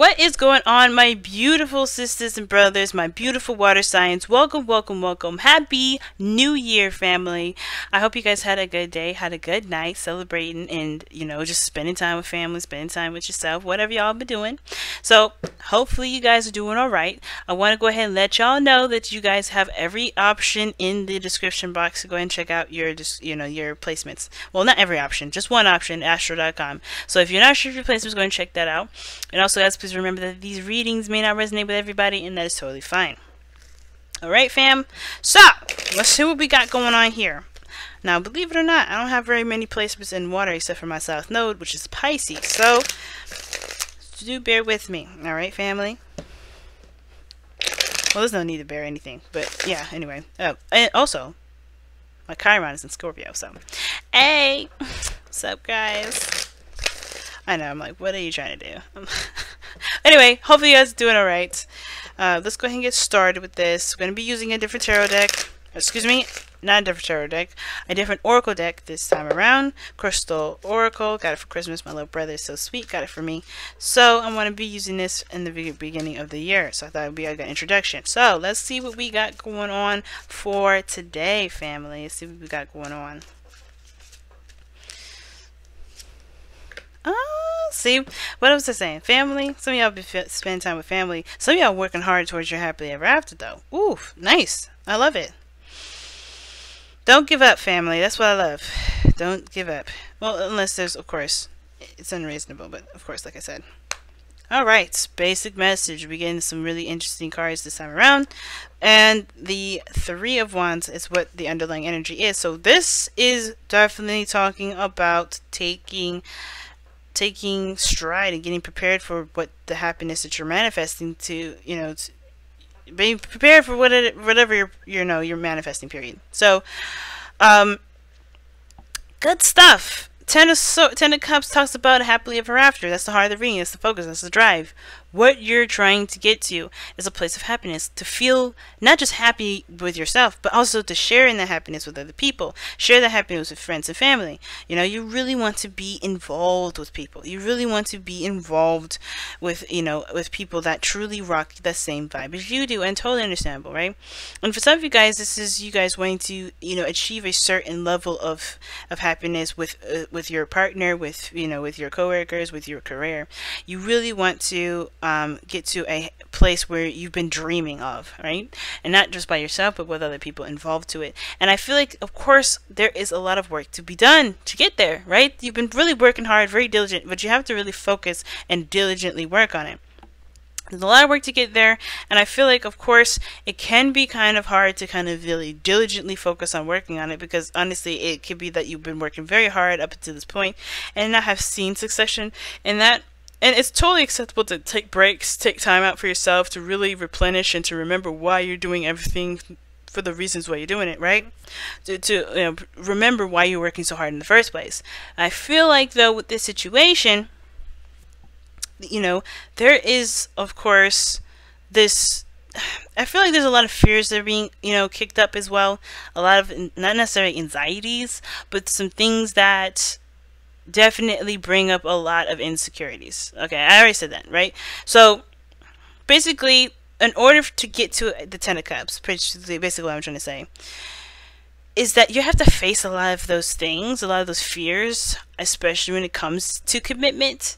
What is going on, my beautiful sisters and brothers, my beautiful water signs? Welcome, welcome, welcome. Happy New Year, family. I hope you guys had a good day, had a good night, celebrating and, you know, just spending time with family, spending time with yourself, whatever y'all been doing. So, hopefully you guys are doing all right. I want to go ahead and let y'all know that you guys have every option in the description box to go ahead and check out your, your placements. Well, not every option, just one option, astro.com. So if you're not sure of your placements, go ahead and check that out. And also, guys, please remember that these readings may not resonate with everybody, and that is totally fine. Alright, fam. So, let's see what we got going on here. Now, believe it or not, I don't have very many placements in water except for my South Node, which is Pisces. So, do bear with me. Alright, family. Well, there's no need to bear anything. But, yeah, anyway. Oh, and also, my Chiron is in Scorpio, so. Hey! What's up, guys? I know, I'm like, what are you trying to do? Anyway, hopefully you guys are doing alright. Let's go ahead and get started with this. We're going to be using a different tarot deck. Excuse me, not a different tarot deck. A different oracle deck this time around. Crystal Oracle. Got it for Christmas. My little brother is so sweet. Got it for me. So, I'm going to be using this in the beginning of the year. So, I thought it would be a good introduction. So, let's see what we got going on for today, family. Let's see what we got going on. See, what was I saying? Family? Some of y'all be spending time with family. Some of y'all working hard towards your happily ever after, though. Ooh, nice. I love it. Don't give up, family. That's what I love. Don't give up. Well, unless there's, of course, it's unreasonable, but of course, like I said. Alright, basic message. We're getting some really interesting cards this time around. And the Three of Wands is what the underlying energy is. So this is definitely talking about taking stride and getting prepared for what the happiness that you're manifesting to, you know, being prepared for whatever you're manifesting, period. So, good stuff. Ten of Cups talks about happily ever after. That's the heart of the reading. That's the focus. That's the drive. What you're trying to get to is a place of happiness. To feel not just happy with yourself, but also to share in that happiness with other people. Share that happiness with friends and family. You know, you really want to be involved with people. You really want to be involved with, you know, with people that truly rock the same vibe as you do. And totally understandable, right? And for some of you guys, this is you guys wanting to, you know, achieve a certain level of happiness with your partner, with, you know, with your coworkers, with your career. You really want to get to a place where you've been dreaming of, right? And not just by yourself, but with other people involved to it. And I feel like, of course, there is a lot of work to be done to get there, right? You've been really working hard, very diligent, but you have to really focus and diligently work on it. There's a lot of work to get there, and I feel like, of course, it can be kind of hard to kind of really diligently focus on working on it, because honestly, it could be that you've been working very hard up until this point and not have seen succession in that. And it's totally acceptable to take breaks, take time out for yourself to really replenish and to remember why you're doing everything for the reasons why you're doing it, right? To you know, remember why you're working so hard in the first place. I feel like, though, with this situation, you know, there is, of course, this, I feel like there's a lot of fears that are being, you know, kicked up as well. A lot of, not necessarily anxieties, but some things that definitely bring up a lot of insecurities. Okay, I already said that, right? So, basically, in order to get to the Ten of Cups, basically what I'm trying to say, is that you have to face a lot of those things, a lot of those fears, especially when it comes to commitment.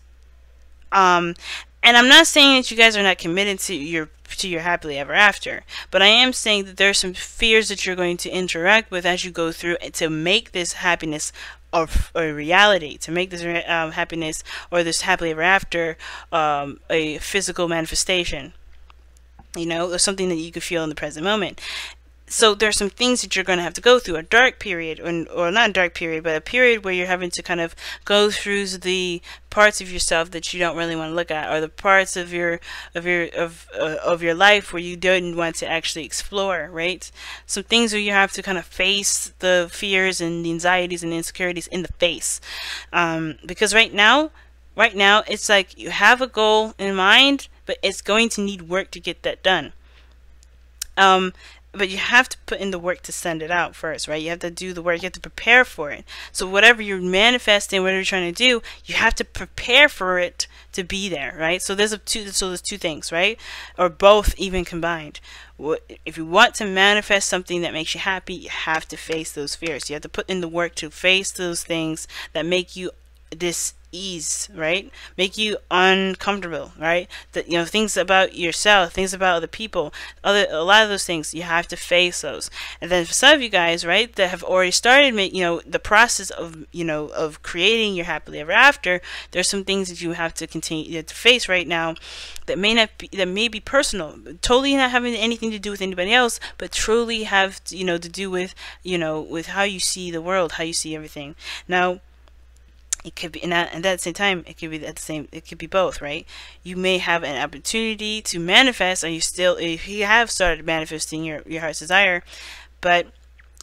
And I'm not saying that you guys are not committed to your happily ever after, but I am saying that there are some fears that you're going to interact with as you go through to make this happiness of a reality, to make this happiness or this happily ever after a physical manifestation, you know, or something that you could feel in the present moment. So there's some things that you're going to have to go through, a dark period, or not a dark period, but a period where you're having to kind of go through the parts of yourself that you don't really want to look at, or the parts of your life where you didn't want to actually explore, right? Some things where you have to kind of face the fears and the anxieties and the insecurities in the face, because right now it's like you have a goal in mind, but it's going to need work to get that done. But you have to put in the work to send it out first, right? You have to do the work. You have to prepare for it. So whatever you're manifesting, whatever you're trying to do, you have to prepare for it to be there, right? So there's two things, right? Or both even combined. If you want to manifest something that makes you happy, you have to face those fears. You have to put in the work to face those things that make you dis-ease, right? Make you uncomfortable, right? That, you know, things about yourself, things about other people, a lot of those things, you have to face those. And then for some of you guys, right, that have already started, you know, the process of, you know, of creating your happily ever after, there's some things that you have to continue to face right now that may be personal, totally not having anything to do with anybody else, but truly have, you know, to do with, you know, with how you see the world, how you see everything. Now, it could be, and at the same time, it could be it could be both, right? You may have an opportunity to manifest, or if you have started manifesting your heart's desire, but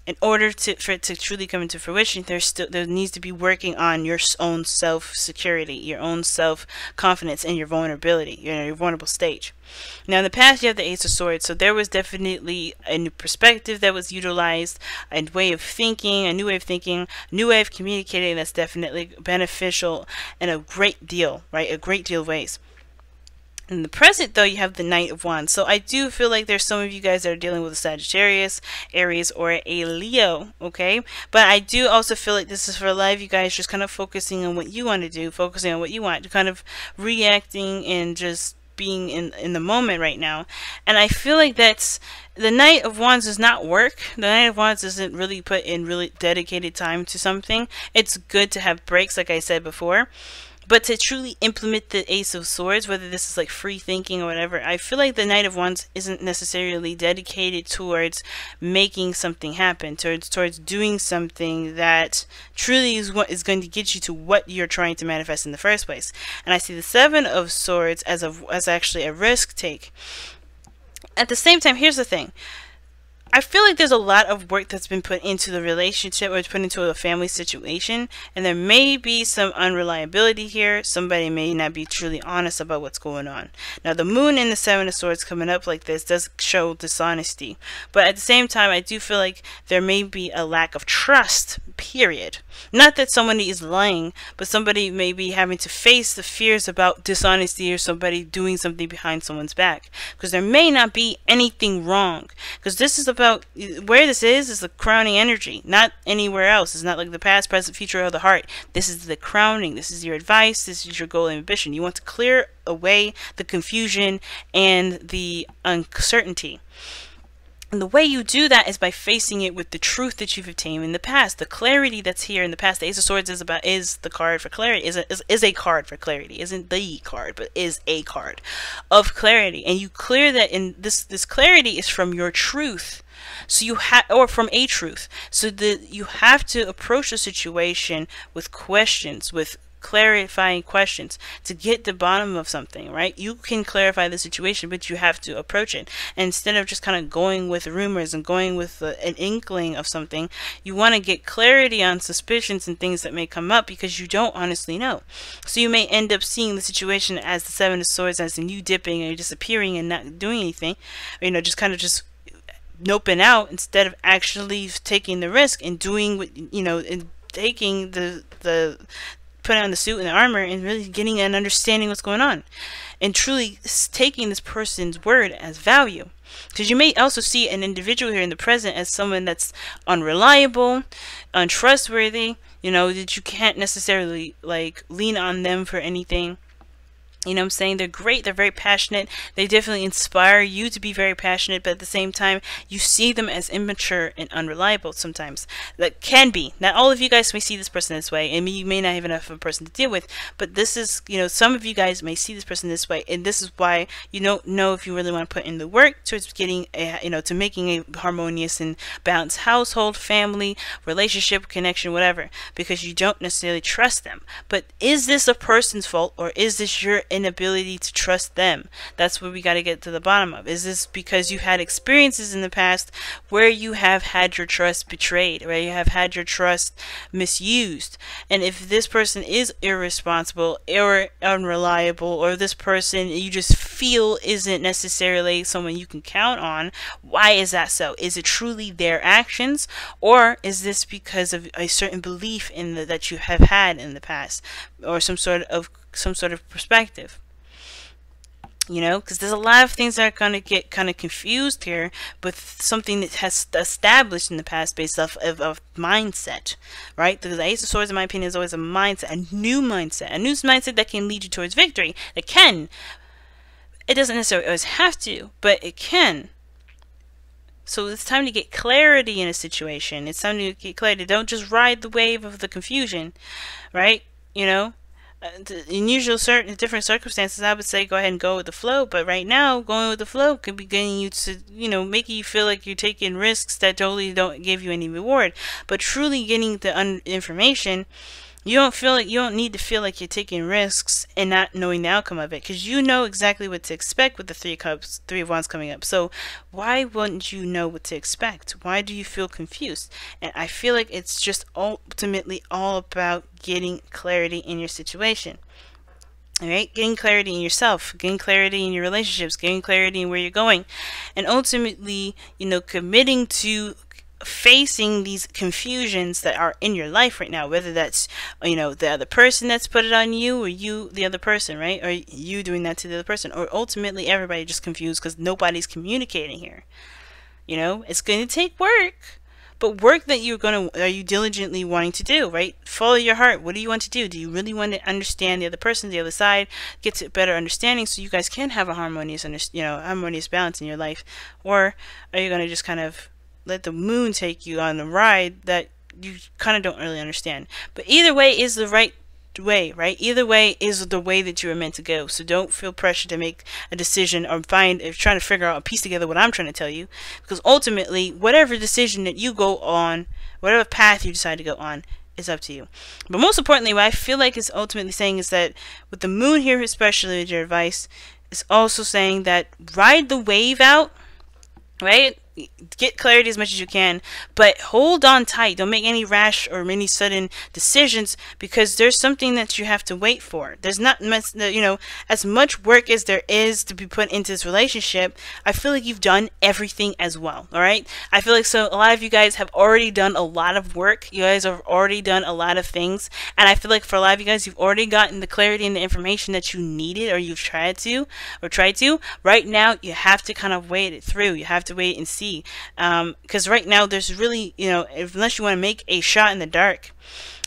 in order for it to truly come into fruition, there needs to be working on your own self-security, your own self-confidence, and your vulnerability, your vulnerable stage. Now, in the past, you have the Ace of Swords, so there was definitely a new perspective that was utilized, a way of thinking, a new way of thinking, a new way of communicating that's definitely beneficial in a great deal, right? A great deal of ways. In the present, though, you have the Knight of Wands. So I do feel like there's some of you guys that are dealing with a Sagittarius, Aries, or a Leo, okay? But I do also feel like this is for a lot of you guys just kind of focusing on what you want to do, focusing on what you want, kind of reacting and just being in the moment right now. And I feel like that's the Knight of Wands does not work. The Knight of Wands doesn't really put in really dedicated time to something. It's good to have breaks, like I said before. But to truly implement the Ace of Swords, whether this is like free thinking or whatever, I feel like the Knight of Wands isn't necessarily dedicated towards making something happen, towards doing something that truly is what is going to get you to what you're trying to manifest in the first place. And I see the Seven of Swords as actually a risk take. At the same time, here's the thing. I feel like there's a lot of work that's been put into the relationship, or put into a family situation, and there may be some unreliability here. Somebody may not be truly honest about what's going on. Now, the Moon and the Seven of Swords coming up like this does show dishonesty, but at the same time, I do feel like there may be a lack of trust, period. Not that somebody is lying, but somebody may be having to face the fears about dishonesty, or somebody doing something behind someone's back, because there may not be anything wrong, because this is about where this is the crowning energy, not anywhere else. It's not like the past, present, future of the heart. This is the crowning. This is your advice. This is your goal and ambition. You want to clear away the confusion and the uncertainty. And the way you do that is by facing it with the truth that you've obtained in the past, the clarity that's here in the past. The Ace of Swords is the card for clarity. Is a card for clarity. Isn't the card, but is a card of clarity. And you clear that, in this clarity is from your truth. So you or from a truth. So that you have to approach the situation with questions, with clarifying questions to get the bottom of something, right? You can clarify the situation, but you have to approach it. And instead of just kind of going with rumors and going with an inkling of something, you want to get clarity on suspicions and things that may come up, because you don't honestly know. So you may end up seeing the situation as the Seven of Swords, as in you dipping and disappearing and not doing anything, or, you know, just kind of just noping out, instead of actually taking the risk and doing what, you know, and taking the putting on the suit and the armor and really getting an understanding what's going on, and truly taking this person's word as value. Because you may also see an individual here in the present as someone that's unreliable, untrustworthy, you know, that you can't necessarily like lean on them for anything. You know what I'm saying? They're great. They're very passionate. They definitely inspire you to be very passionate, but at the same time, you see them as immature and unreliable sometimes. That can be. Not all of you guys may see this person this way, and you may not have enough of a person to deal with, but this is, you know, some of you guys may see this person this way, and this is why you don't know if you really want to put in the work towards getting a, you know, to making a harmonious and balanced household, family, relationship, connection, whatever, because you don't necessarily trust them. But is this a person's fault, or is this your inability to trust them? That's what we got to get to the bottom of. Is this because you had experiences in the past where you have had your trust betrayed, where you have had your trust misused? And if this person is irresponsible or unreliable, or this person you just feel isn't necessarily someone you can count on, why is that so? Is it truly their actions, or is this because of a certain belief in that you have had in the past, or some sort of some sort of perspective. You know, because there's a lot of things that are going to get kind of confused here with something that has established in the past based off of mindset, right? Because the Ace of Swords, in my opinion, is always a mindset, a new mindset that can lead you towards victory. It can. It doesn't necessarily always have to, but it can. So it's time to get clarity in a situation. It's time to get clarity. Don't just ride the wave of the confusion, right? You know? In different circumstances, I would say go ahead and go with the flow. But right now, going with the flow could be getting you to, you know, making you feel like you're taking risks that totally don't give you any reward. But truly getting the information, you don't need to feel like you're taking risks and not knowing the outcome of it, because you know exactly what to expect with the Three of Wands coming up. So why wouldn't you know what to expect? Why do you feel confused? And I feel like it's just ultimately all about getting clarity in your situation. Alright, getting clarity in yourself, getting clarity in your relationships, getting clarity in where you're going, and ultimately, you know, committing to facing these confusions that are in your life right now, whether that's, you know, the other person that's put it on you, or you the other person, right? Or you doing that to the other person, or ultimately everybody just confused because nobody's communicating here. You know, it's going to take work, but work that are you diligently wanting to do, right? Follow your heart. What do you want to do? Do you really want to understand the other person, the other side, get to better understanding so you guys can have a harmonious balance in your life? Or are you going to just kind of let the moon take you on a ride that you kind of don't really understand? But either way is the right way, right? Either way is the way that you were meant to go. So don't feel pressure to make a decision or trying to figure out, piece together what I'm trying to tell you, because ultimately whatever decision that you go on, whatever path you decide to go on, is up to you. But most importantly, what I feel like is ultimately saying is that with the moon here, especially with your advice, is also saying that ride the wave out, right? Get clarity as much as you can, but hold on tight. Don't make any rash or any sudden decisions, because there's something that you have to wait for. There's not much, you know, as much work as there is to be put into this relationship. I feel like you've done everything as well. All right. I feel like a lot of you guys have already done a lot of work. You guys have already done a lot of things, and I feel like for a lot of you guys, you've already gotten the clarity and the information that you needed, or you've tried to. Right now, you have to kind of wait it through. You have to wait and see. Because right now there's really, you know, unless you want to make a shot in the dark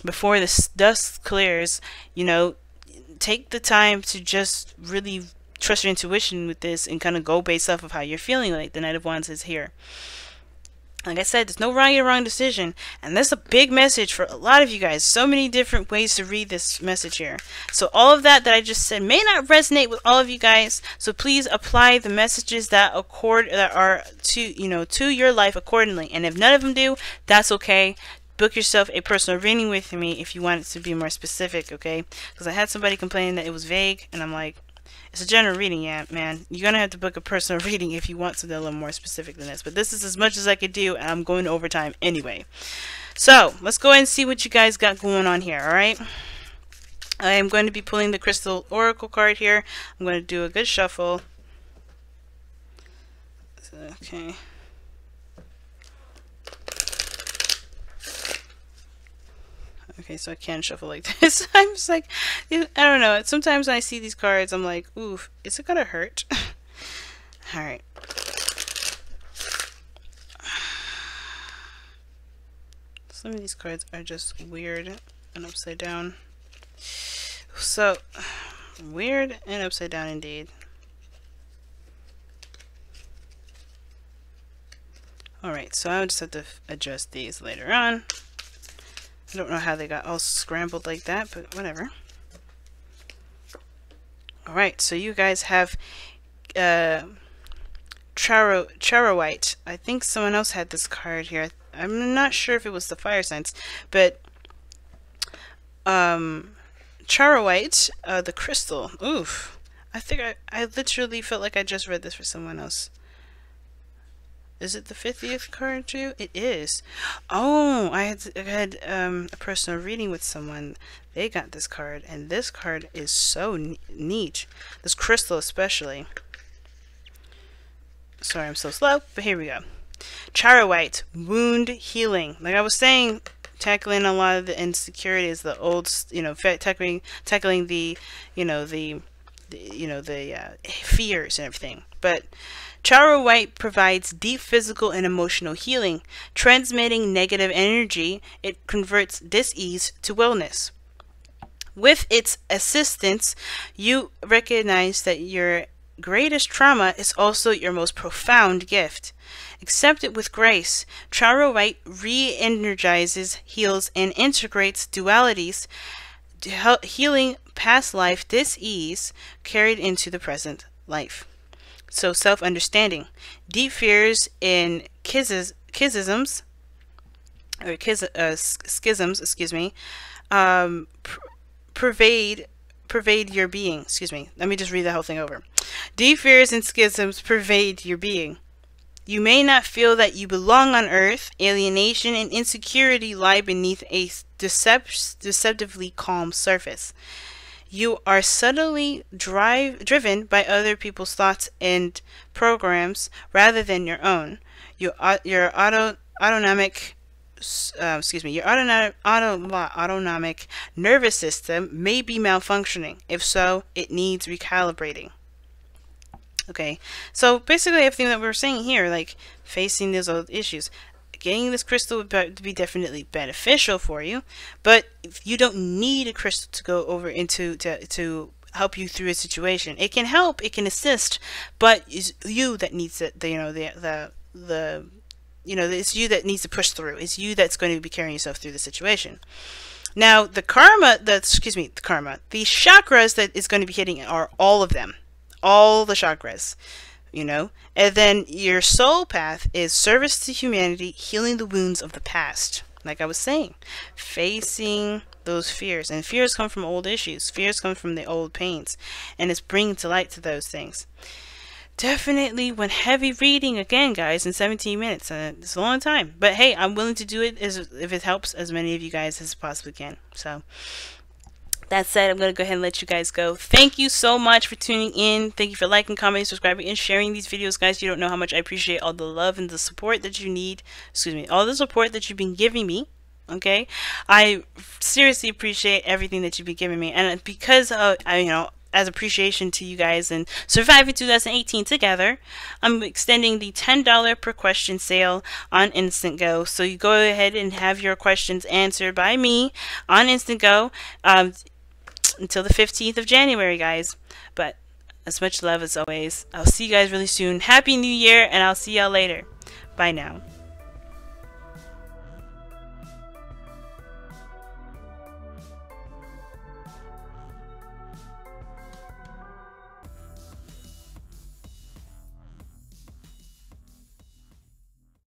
before the dust clears, you know, take the time to just really trust your intuition with this and kind of go based off of how you're feeling, like the Knight of Wands is here. Like I said, there's no right or wrong decision, and that's a big message for a lot of you guys. So many different ways to read this message here. So all of that I just said may not resonate with all of you guys. So please apply the messages that are to your life accordingly. And if none of them do, that's okay. Book yourself a personal reading with me if you want it to be more specific, okay? Because I had somebody complaining that it was vague, and I'm like, it's a general reading, yeah, man. You're going to have to book a personal reading if you want something a little more specific than this. But this is as much as I could do, and I'm going overtime anyway. So, let's go ahead and see what you guys got going on here, alright? I am going to be pulling the Crystal Oracle card here. I'm going to do a good shuffle. Okay. Okay, so I can shuffle like this. I'm just like, I don't know. Sometimes when I see these cards, I'm like, oof, is it gonna hurt? Alright. Some of these cards are just weird and upside down. So, weird and upside down indeed. Alright, so I'll just have to adjust these later on. I don't know how they got all scrambled like that, but whatever. Alright, so you guys have Waite. I think someone else had this card here. I'm not sure if it was the fire signs, but Waite, the crystal. Oof. I think I literally felt like I just read this for someone else. Is it the 50th card too? It is. Oh, I had a personal reading with someone. They got this card, and this card is so neat. This crystal especially. Sorry, I'm so slow, but here we go. Waite, wound healing. Like I was saying tackling a lot of the insecurities, the old, tackling the, fears and everything. But Tarot Waite provides deep physical and emotional healing, transmitting negative energy. It converts dis-ease to wellness. With its assistance, you recognize that your greatest trauma is also your most profound gift. Accept it with grace. Tarot Waite re-energizes, heals, and integrates dualities, healing past life dis-ease carried into the present life. So self-understanding. Deep fears in schisms, pervade your being. Excuse me. Let me just read the whole thing over. Deep fears and schisms pervade your being. You may not feel that you belong on Earth. Alienation and insecurity lie beneath a deceptively calm surface. You are subtly driven by other people's thoughts and programs rather than your own. Your autonomic nervous system may be malfunctioning. If so, it needs recalibrating. Okay, so basically everything that we're saying here, like facing those old issues, getting this crystal would be definitely beneficial for you, but if you don't need a crystal to go over into to help you through a situation. It can help, it can assist, but it's you that needs it. It's you that needs to push through. It's you that's going to be carrying yourself through the situation. Now, the chakras that is going to be hitting are all of them. All the chakras, and then your soul path is service to humanity, healing the wounds of the past. Like I was saying, facing those fears, and fears come from old issues. Fears come from the old pains, and it's bringing to light to those things. Definitely when heavy reading again, guys, in 17 minutes. It's a long time, but hey, I'm willing to do it if it helps as many of you guys as possibly can. So that said, I'm going to go ahead and let you guys go. Thank you so much for tuning in. Thank you for liking, commenting, subscribing, and sharing these videos, guys. You don't know how much I appreciate all the love and the support that you need. All the support that you've been giving me. Okay? I seriously appreciate everything that you've been giving me. And because, as appreciation to you guys and surviving 2018 together, I'm extending the $10 per question sale on Instant Go. So you go ahead and have your questions answered by me on Instant Go. Until the 15th of January, guys. But as much love as always. I'll see you guys really soon. Happy New Year, and I'll see y'all later. Bye now.